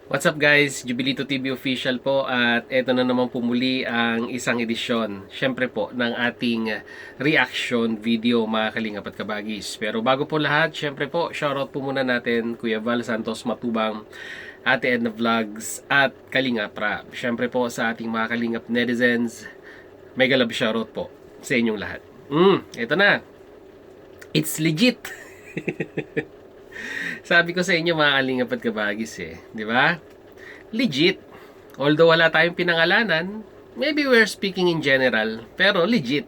What's up guys? Jubilito TV official po at eto na naman po muli ang isang edisyon syempre po ng ating reaction video mga kalingap at kabagis. Pero bago po lahat, syempre po shoutout po muna natin Kuya Val Santos Matubang, Ate Edna Vlogs at Kalingap Rap. Syempre po sa ating mga kalingap netizens, mega love shoutout po sa inyong lahat. Eto na. It's legit. Sabi ko sa inyo mga kalingap at kabagis di ba? Legit. Although wala tayong pinangalanan, maybe we're speaking in general, pero legit.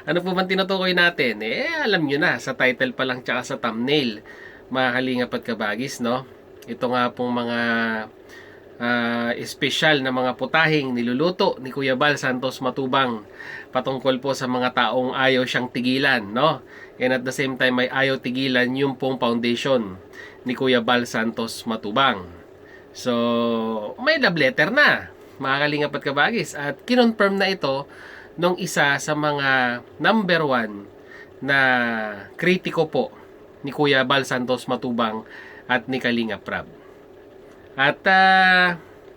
Ano po man tinutukoy natin? Alam nyo na, sa title pa lang tsaka sa thumbnail, mga kalingap at kabagis, no? Ito nga pong mga espesyal na mga putahing niluluto ni Kuya Val Santos Matubang patungkol po sa mga taong ayaw siyang tigilan, no? And at the same time ay ayaw tigilan yung pong foundation ni Kuya Val Santos Matubang. So, may love letter na, mga kalingap at kabagis, at kinonfirm na ito nung isa sa mga number 1 na kritiko po ni Kuya Val Santos Matubang at ni Kalingap Rab. At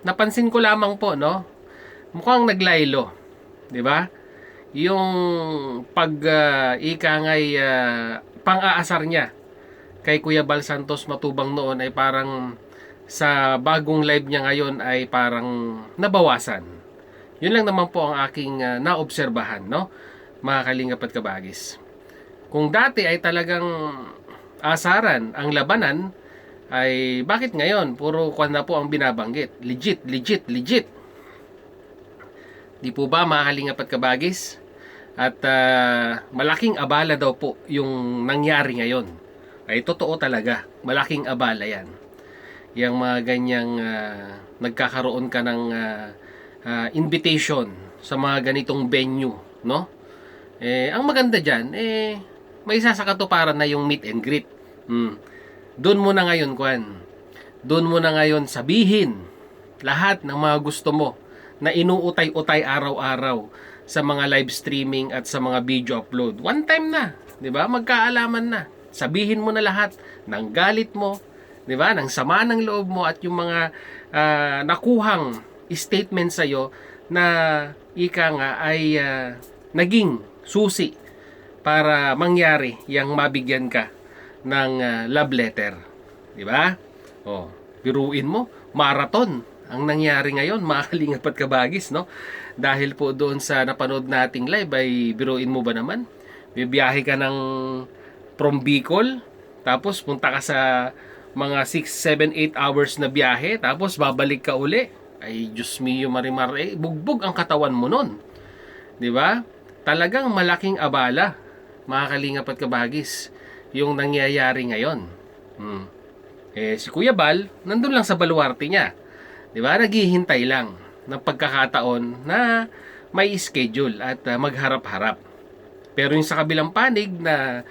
napansin ko lamang po, no? Mukhang naglaylo, 'di ba? Yung pag ikangay pang-aasar niya kay Kuya Val Santos Matubang noon ay parang sa bagong live niya ngayon ay parang nabawasan. Yun lang naman po ang aking naobserbahan, no? Mga kalingap at kabagis. Kung dati ay talagang asaran ang labanan, ay bakit ngayon puro kwan na po ang binabanggit? Legit, legit, legit. Di po ba mga kalingap at kabagis? At malaking abala daw po yung nangyari ngayon. Ay totoo talaga, malaking abala yan. Yung mga ganyang nagkakaroon ka ng invitation sa mga ganitong venue, no? Ang maganda dyan, may sasakatuparan na yung meet and greet. Doon mo na ngayon, doon mo na ngayon sabihin lahat ng mga gusto mo na inuutay-utay araw-araw sa mga live streaming at sa mga video upload. One time na, 'di ba? Magkaalaman na. Sabihin mo na lahat ng galit mo, 'di ba? Ng sama ng loob mo at yung mga nakuhang statement sa iyo na ika nga ay naging susi para mangyari yang mabigyan ka ng love letter. Di ba? Biruin mo, marathon ang nangyari ngayon, mga kalingap at kabagis, no? Dahil po doon sa napanood nating live ay biruin mo ba naman? Bibiyahe ka ng from Bicol, tapos punta ka sa mga 6, 7, 8 hours na biyahe, tapos babalik ka uli. Ay, Diyos mio marimar, bugbog ang katawan mo nun. Di ba? Talagang malaking abala, mga kalingap at kabagis, yung nangyayari ngayon. Si Kuya Val, nandun lang sa baluarte niya. 'Di ba? Naghihintay lang ng pagkakataon na may schedule at magharap-harap. Pero yung sa kabilang panig na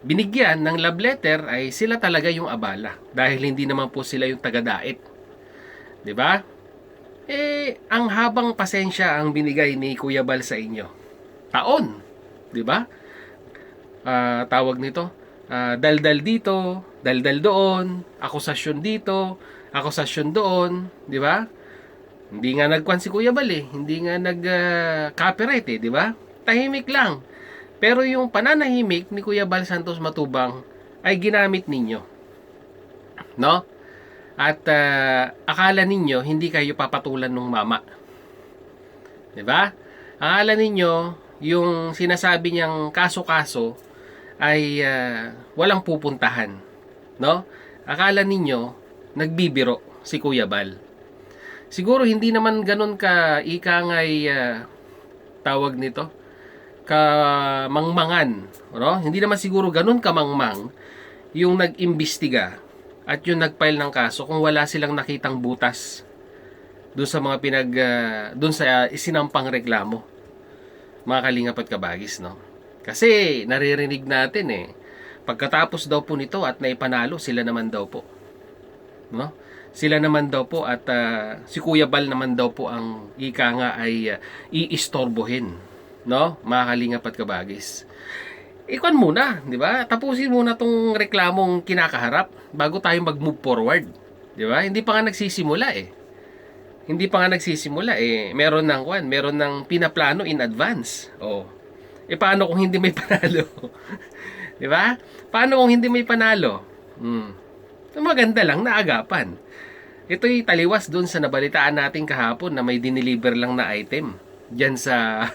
binigyan ng love letter ay sila talaga yung abala dahil hindi naman po sila yung taga-dait. 'Di ba? Ang habang pasensya ang binigay ni Kuya Val sa inyo. Taon, 'di ba? Tawag nito, daldal dito, daldal doon, akusasyon dito, akusasyon doon, di ba? Hindi nga nagkwan si Kuya Val hindi nga nag-copyright di ba? Tahimik lang. Pero yung pananahimik ni Kuya Val Santos Matubang ay ginamit ninyo. No? At akala ninyo hindi kayo papatulan ng mama. Di ba? Akala ninyo yung sinasabi niyang kaso-kaso ay walang pupuntahan, no? Akala ninyo nagbibiro si Kuya Val. Siguro hindi naman ganun ka ikangay tawag nito ka mangmangan, no? Hindi naman siguro ganun ka mangmang yung nag-imbestiga at yung nag-file ng kaso kung wala silang nakitang butas doon sa mga doon sa isinampang reklamo, mga kalingap at kabagis, no? Kasi naririnig natin pagkatapos daw po nito at naipanalo sila naman daw po, no? Sila naman daw po at si Kuya Val naman daw po ang ika nga ay iistorbohin, no? Mga kalingap at kabagis. Ikon muna, di ba? Tapusin muna tong reklamong kinakaharap bago tayo mag-move forward. Di ba? Hindi pa nga nagsisimula eh. Hindi pa nga nagsisimula eh. Meron ng pinaplano in advance. Oh. Eh paano kung hindi may panalo? Di ba? Paano kung hindi may panalo? Maganda lang na agapan. Ito'y taliwas dun sa nabalitaan natin kahapon na may dineliver lang na item diyan sa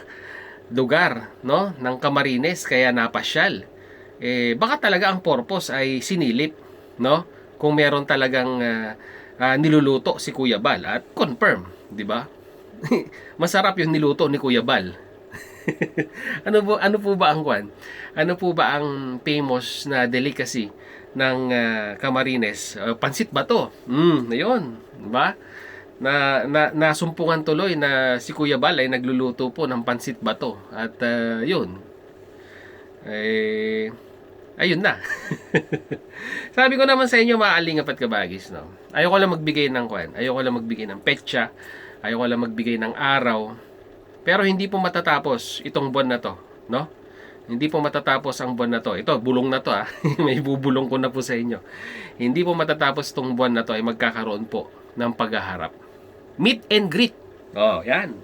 lugar, no, ng Camarines, kaya napasyal. Baka talaga ang purpose ay sinilip, no? Kung meron talagang niluluto si Kuya Bal at confirm, di ba? Masarap yung niluto ni Kuya Bal. Ano po ba ang kwan? Ano po ba ang famous na delicacy ng Camarines? Pansit Bato. Ayun, di ba? Nasumpungan tuloy na si Kuya Bal ay nagluluto po ng pansit bato. At yun. Ayun na. Sabi ko naman sa inyo, maalingap at kabagis, no? Ayoko lang magbigay ng kwan. Ayoko lang magbigay ng petsa. Ayoko lang magbigay ng araw. Pero hindi po matatapos itong buwan na to, no? Hindi po matatapos ang buwan na to. Ito, bulong na to ah. May bubulong ko na po sa inyo. Hindi po matatapos itong buwan na to ay magkakaroon po ng paghaharap. Meet and greet. Oh, yan.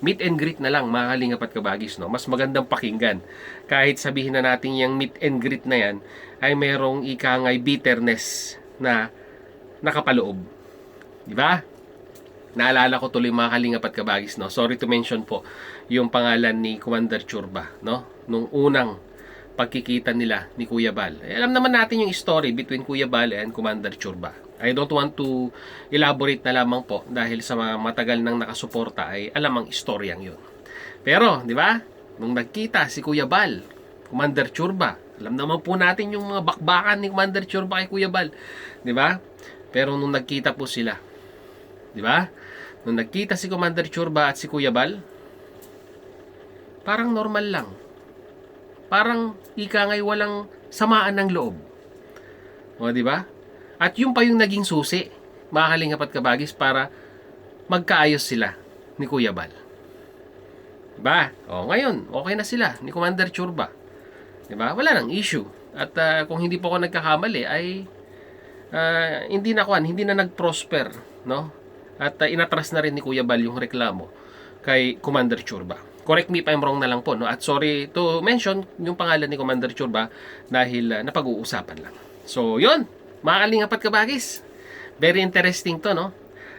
Meet and greet na lang, mga kalingap at kabagis, no? Mas magandang pakinggan. Kahit sabihin na natin yung meet and greet na yan, ay merong ikangay bitterness na nakapaloob. Di ba? Naalala ko tuloy mga kalingap at kabagis, no? Sorry to mention po yung pangalan ni Commander Churba, no? Nung unang pagkikita nila ni Kuya Bal. Alam naman natin yung story between Kuya Bal and Commander Churba. I don't want to elaborate na lamang po dahil sa mga matagal nang nakasuporta ay alam ang istoryang yun. Pero, di ba? Nung nagkita si Kuya Bal, Commander Churba, alam naman po natin yung mga bakbakan ni Commander Churba kay Kuya Bal, di ba? Pero nung nagkita po sila, di ba? Nung nagkita si Commander Churba at si Kuya Bal, parang normal lang. Parang ika ngay walang samaan ng loob. O, di ba? At yung pa yung naging susi, mga kalingap at kabagis, para magkaayos sila ni Kuya Bal. Diba? O, ngayon, okay na sila ni Commander Churba. Diba? Wala nang issue. At kung hindi po ako nagkakamali, ay hindi na nag-prosper, no? At inatras na rin ni Kuya Bal yung reklamo kay Commander Churba. Correct me if I'm wrong na lang po, no? At sorry to mention yung pangalan ni Commander Churba dahil napag-uusapan lang. So, yun. Mga kalingap at kabagis. Very interesting to, no?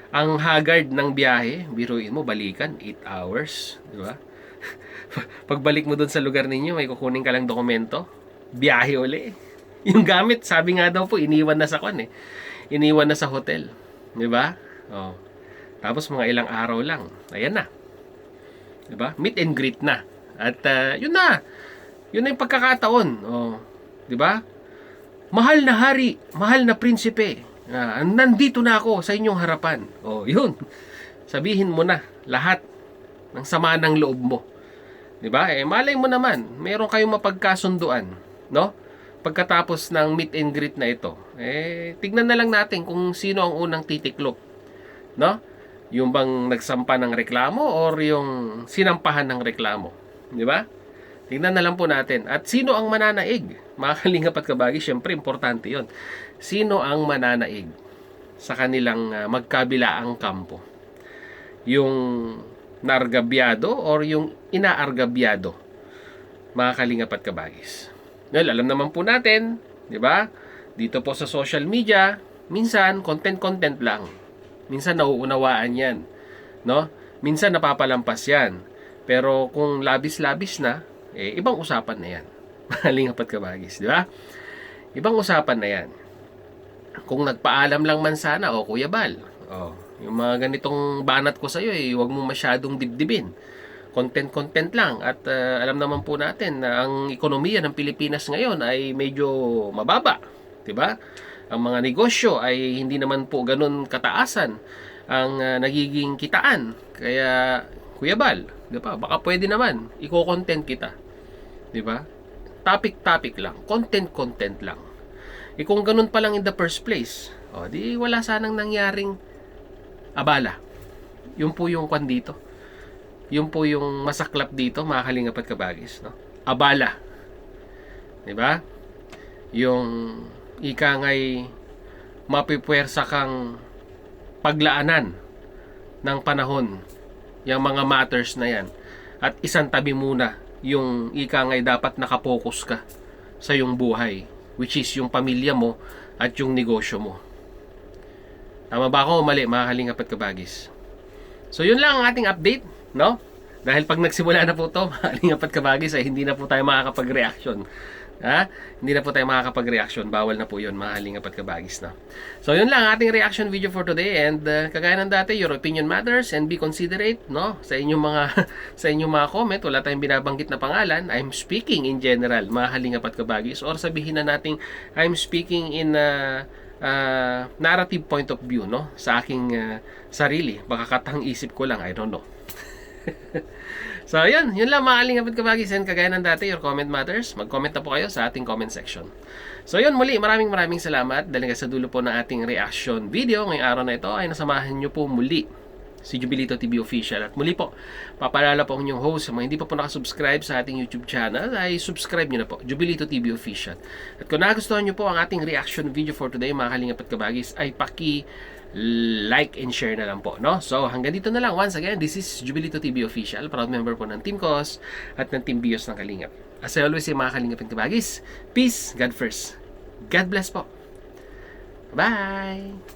Ang haggard ng biyahe, biruin mo, balikan, 8 hours. Di ba? Pagbalik mo dun sa lugar ninyo, may kukunin ka lang dokumento. Biyahe uli. Yung gamit, sabi nga daw po, iniwan na sa kwan eh. Iniwan na sa hotel. Di ba? Oh. Tapos mga ilang araw lang. Ayan na. Di ba? Meet and greet na. At yun na. Yun na yung pagkakataon. Oh. Di ba? Mahal na hari, mahal na prinsipe, nandito na ako sa inyong harapan. O, yun. Sabihin mo na lahat ng sama ng loob mo. Diba? Malay mo naman, meron kayong mapagkasunduan, no? Pagkatapos ng meet and greet na ito, tignan na lang natin kung sino ang unang titiklop, no? Yung bang nagsampa ng reklamo or yung sinampahan ng reklamo. Diba? Tingnan na lang po natin. At sino ang mananaig? Mga kalingap at kabagi, syempre importante yon. Sino ang mananaig sa kanilang magkabilaang kampo? Yung naargabyado or yung inaargabyado? Mga kalingap at kabagis. Well, alam naman po natin, di ba? Dito po sa social media, minsan content lang. Minsan nauunawaan yan, no? Minsan napapalampas yan. Pero kung labis-labis na, ibang usapan na yan. Mahalingap at kabagis, di ba? Ibang usapan na yan. Kung nagpaalam lang man sana, Kuya Bal, yung mga ganitong banat ko sa'yo, huwag mo masyadong dibdibin. Content lang. At alam naman po natin na ang ekonomiya ng Pilipinas ngayon ay medyo mababa, di ba? Ang mga negosyo ay hindi naman po ganun kataasan ang nagiging kitaan. Kaya, Kuya Bal, di ba? Baka pwede naman, i-content kita. Di ba? Topic lang. Content lang. Kung ganun pa lang in the first place, di wala sanang nangyaring abala. Yun po yung kwan dito. Yun po yung masaklap dito, mga kalingap at kabagis, no? Abala. 'Di ba? Yung ika nga'y mapipwersa kang paglaanan ng panahon yung mga matters na yan. At isang tabi muna yung ika nga'y dapat nakapokus ka sa yung buhay, which is yung pamilya mo at yung negosyo mo. Tama ba ako o mali, mga kalingap at kabagis? So yun lang ang ating update, no? Dahil pag nagsimula na po to, mga kalingap at kabagis, ay hindi na po tayo makakapag-reaction. Ha? Hindi na po tayo makakapag-reaction. Bawal na po yun, mga kalingap at kabagis, no? So yun lang ang ating reaction video for today. And kagaya ng dati, your opinion matters and be considerate, no? Sa inyong mga sa inyong mga comment, wala tayong binabanggit na pangalan. I'm speaking in general, mga kalingap at kabagis, or sabihin na nating I'm speaking in narrative point of view, no? Sa aking sarili. Baka katang isip ko lang, I don't know. So, yun lang mga kalingap at kabagis. And kagaya ng dati, your comment matters. Mag-comment na po kayo sa ating comment section. So, yun muli, maraming salamat dahil sa dulo po ng ating reaction video ngayong araw na ito ay nasamahan nyo po muli si Jubilito TV Official. At muli po, papalala po ang inyong host. Sa mga hindi pa po nakasubscribe sa ating YouTube channel, ay subscribe nyo na po, Jubilito TV Official. At kung nagustuhan nyo po ang ating reaction video for today, mga kalingap at kabagis, ay like and share na lang po, no? So, hanggang dito na lang. Once again, this is Jubilito TV Official, proud member po ng Team COS at ng Team BIOS ng Kalingap. As I always say, mga kalingap at kabagis, peace, God first. God bless po. Bye!